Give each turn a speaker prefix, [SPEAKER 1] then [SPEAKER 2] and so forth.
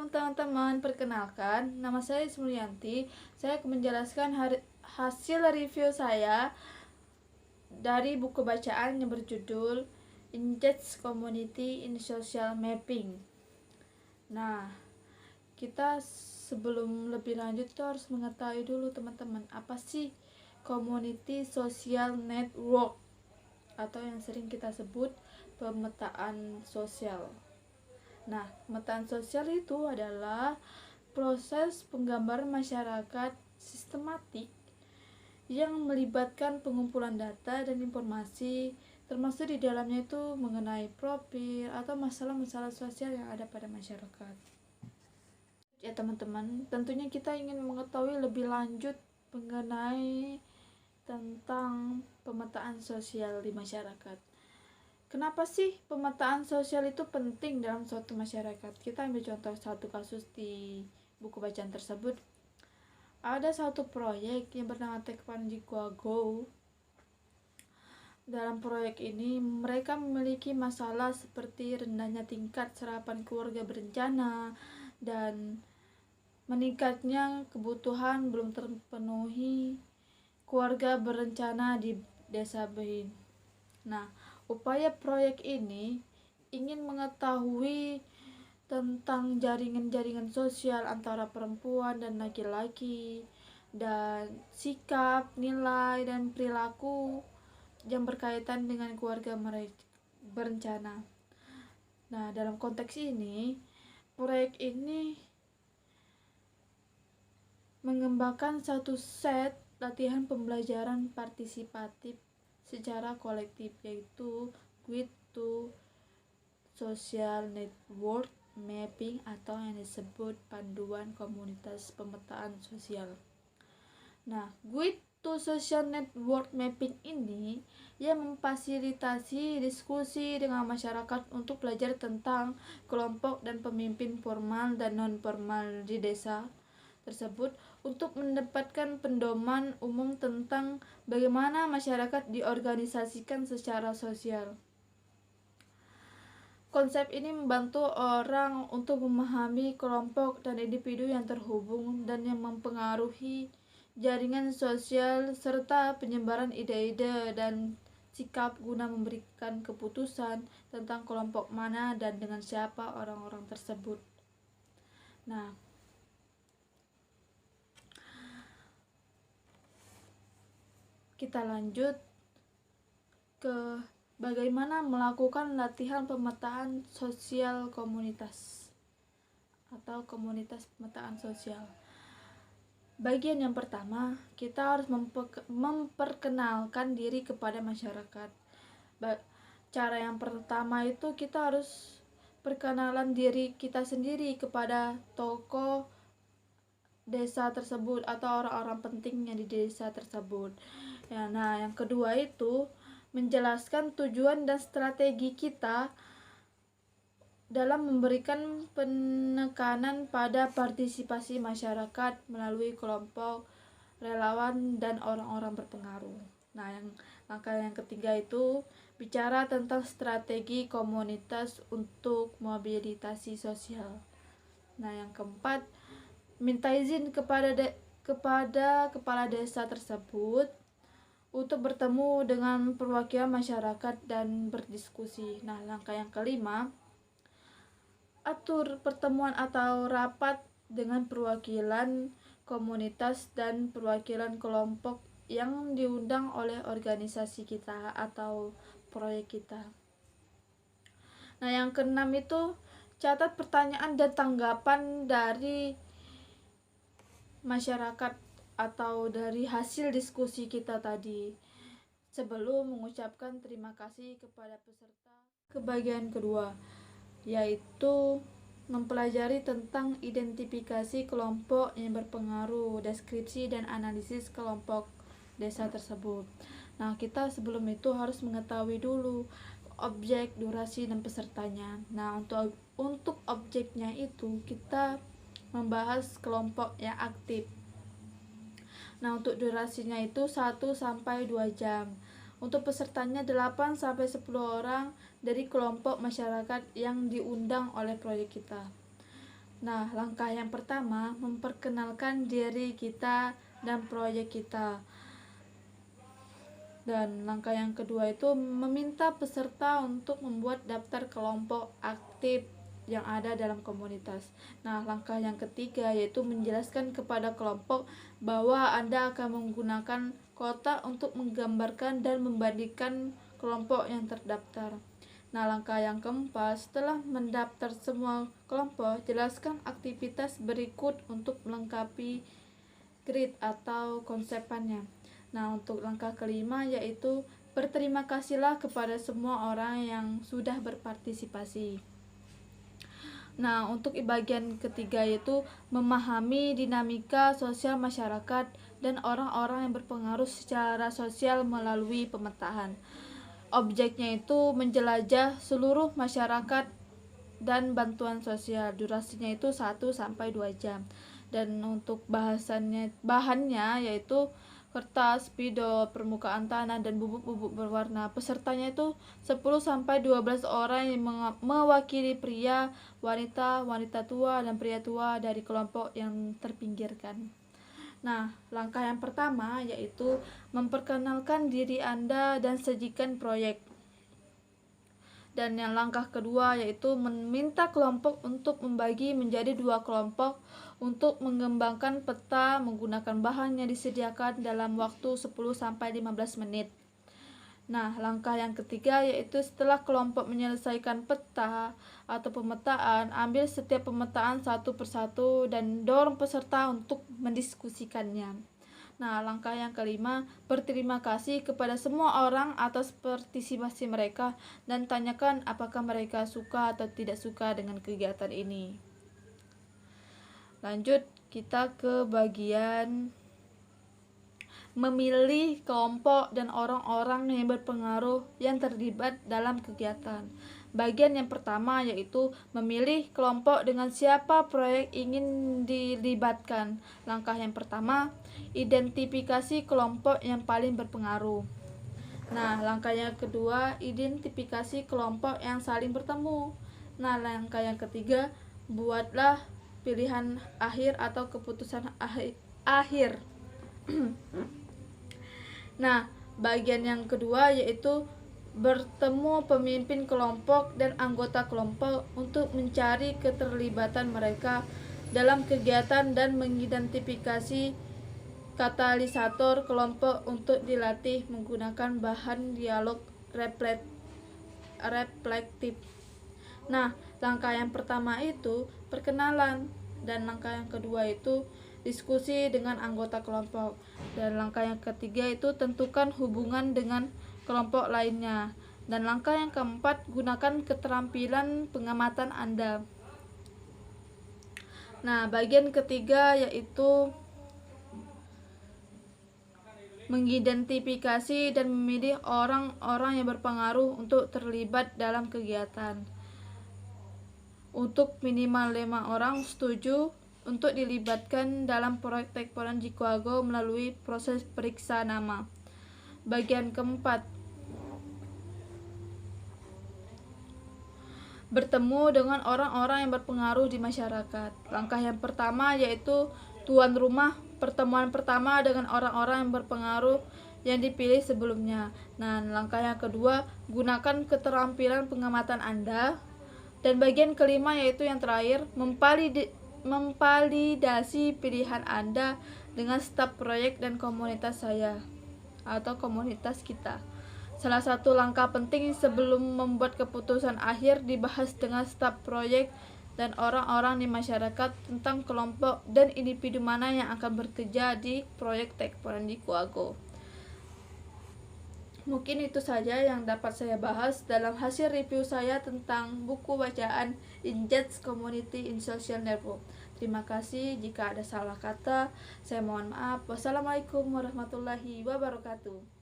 [SPEAKER 1] Shalom teman-teman, perkenalkan nama saya Smulyanti. Saya akan menjelaskan hasil review saya dari buku bacaan yang berjudul Engage Community in Social Mapping. Nah, kita sebelum lebih lanjut tuh harus mengetahui dulu teman-teman, apa sih Community Social Network atau yang sering kita sebut pemetaan sosial. Nah, pemetaan sosial itu adalah proses penggambaran masyarakat sistematik yang melibatkan pengumpulan data dan informasi, termasuk di dalamnya itu mengenai profil atau masalah-masalah sosial yang ada pada masyarakat. Ya teman-teman, tentunya kita ingin mengetahui lebih lanjut mengenai tentang pemetaan sosial di masyarakat. Kenapa sih pemetaan sosial itu penting dalam suatu masyarakat? Kita ambil contoh satu kasus di buku bacaan tersebut. Ada satu proyek yang bernama Tekpanji Go. Dalam proyek ini, mereka memiliki masalah seperti rendahnya tingkat serapan keluarga berencana dan meningkatnya kebutuhan belum terpenuhi keluarga berencana di desa Behin. Nah, upaya proyek ini ingin mengetahui tentang jaringan-jaringan sosial antara perempuan dan laki-laki dan sikap, nilai, dan perilaku yang berkaitan dengan keluarga mereka berencana. Nah, dalam konteks ini, proyek ini mengembangkan satu set latihan pembelajaran partisipatif secara kolektif, yaitu Guide to Social Network Mapping atau yang disebut panduan komunitas pemetaan sosial. Nah, Guide to Social Network Mapping ini yang memfasilitasi diskusi dengan masyarakat untuk belajar tentang kelompok dan pemimpin formal dan non-formal di desa tersebut untuk mendapatkan pedoman umum tentang bagaimana masyarakat diorganisasikan secara sosial. Konsep ini membantu orang untuk memahami kelompok dan individu yang terhubung dan yang mempengaruhi jaringan sosial serta penyebaran ide-ide dan sikap guna memberikan keputusan tentang kelompok mana dan dengan siapa orang-orang tersebut. Nah, kita lanjut ke bagaimana melakukan latihan pemetaan sosial komunitas atau komunitas pemetaan sosial. Bagian yang pertama, kita harus memperkenalkan diri kepada masyarakat. Cara yang pertama itu kita harus perkenalan diri kita sendiri kepada tokoh desa tersebut atau orang-orang penting yang di desa tersebut. Ya, nah, yang kedua itu menjelaskan tujuan dan strategi kita dalam memberikan penekanan pada partisipasi masyarakat melalui kelompok relawan dan orang-orang berpengaruh. Nah, langkah yang ketiga itu bicara tentang strategi komunitas untuk mobilisasi sosial. Nah, yang keempat, minta izin kepada kepala desa tersebut untuk bertemu dengan perwakilan masyarakat dan berdiskusi. Nah, langkah yang kelima, atur pertemuan atau rapat dengan perwakilan komunitas dan perwakilan kelompok yang diundang oleh organisasi kita atau proyek kita. Nah, yang keenam itu catat pertanyaan dan tanggapan dari masyarakat atau dari hasil diskusi kita tadi sebelum mengucapkan terima kasih kepada peserta. Ke bagian kedua, yaitu mempelajari tentang identifikasi kelompok yang berpengaruh, deskripsi dan analisis kelompok desa tersebut. Nah, kita sebelum itu harus mengetahui dulu objek, durasi, dan pesertanya. Nah, untuk objeknya itu kita membahas kelompok yang aktif. Nah, untuk durasinya itu 1-2 jam. Untuk pesertanya 8-10 orang dari kelompok masyarakat yang diundang oleh proyek kita. Nah, langkah yang pertama memperkenalkan diri kita dan proyek kita. Dan langkah yang kedua itu meminta peserta untuk membuat daftar kelompok aktif yang ada dalam komunitas. Nah, langkah yang ketiga yaitu menjelaskan kepada kelompok bahwa Anda akan menggunakan kotak untuk menggambarkan dan membandingkan kelompok yang terdaftar. Nah, langkah yang keempat, setelah mendaftar semua kelompok, jelaskan aktivitas berikut untuk melengkapi grid atau konsepannya. Nah, untuk langkah kelima yaitu berterima kasihlah kepada semua orang yang sudah berpartisipasi. Nah, untuk bagian ketiga yaitu memahami dinamika sosial masyarakat dan orang-orang yang berpengaruh secara sosial melalui pemetaan. Objeknya itu menjelajah seluruh masyarakat dan bantuan sosial. Durasinya itu 1-2 jam. Dan untuk bahannya yaitu kertas, spidol, permukaan tanah, dan bubuk-bubuk berwarna. Pesertanya itu 10-12 orang yang mewakili pria, wanita, wanita tua, dan pria tua dari kelompok yang terpinggirkan. Nah, langkah yang pertama yaitu memperkenalkan diri Anda dan sajikan proyek. Dan yang langkah kedua yaitu meminta kelompok untuk membagi menjadi 2 kelompok untuk mengembangkan peta menggunakan bahan yang disediakan dalam waktu 10-15 menit. Nah, langkah yang ketiga yaitu setelah kelompok menyelesaikan peta atau pemetaan, ambil setiap pemetaan satu persatu dan dorong peserta untuk mendiskusikannya. Nah, langkah yang kelima, berterima kasih kepada semua orang atas partisipasi mereka dan tanyakan apakah mereka suka atau tidak suka dengan kegiatan ini. Lanjut kita ke bagian memilih kelompok dan orang-orang yang berpengaruh yang terlibat dalam kegiatan. Bagian yang pertama yaitu memilih kelompok dengan siapa proyek ingin dilibatkan. Langkah yang pertama, identifikasi kelompok yang paling berpengaruh. Nah, langkah yang kedua, identifikasi kelompok yang saling bertemu. Nah, langkah yang ketiga, buatlah pilihan akhir atau keputusan akhir. Nah, bagian yang kedua yaitu bertemu pemimpin kelompok dan anggota kelompok untuk mencari keterlibatan mereka dalam kegiatan dan mengidentifikasi katalisator kelompok untuk dilatih menggunakan bahan dialog reflektif. Nah, langkah yang pertama itu perkenalan dan langkah yang kedua itu diskusi dengan anggota kelompok. Dan langkah yang ketiga itu tentukan hubungan dengan kelompok lainnya. Dan langkah yang keempat, gunakan keterampilan pengamatan Anda. Nah, bagian ketiga yaitu mengidentifikasi dan memilih orang-orang yang berpengaruh untuk terlibat dalam kegiatan. Untuk minimal 5 orang setuju untuk dilibatkan dalam proyek Tekporan Jikuago melalui proses periksa nama. Bagian keempat, bertemu dengan orang-orang yang berpengaruh di masyarakat. Langkah yang pertama yaitu tuan rumah pertemuan pertama dengan orang-orang yang berpengaruh yang dipilih sebelumnya. Nah, langkah yang kedua, gunakan keterampilan pengamatan Anda. Dan bagian kelima yaitu yang terakhir, memvalidasi pilihan Anda dengan staf proyek dan komunitas saya atau komunitas kita. Salah satu langkah penting sebelum membuat keputusan akhir dibahas dengan staf proyek dan orang-orang di masyarakat tentang kelompok dan individu mana yang akan bekerja di proyek Tekporan Jikuago. Mungkin itu saja yang dapat saya bahas dalam hasil review saya tentang buku bacaan Engage Community in Social Network. Terima kasih, jika ada salah kata saya mohon maaf. Wassalamualaikum warahmatullahi wabarakatuh.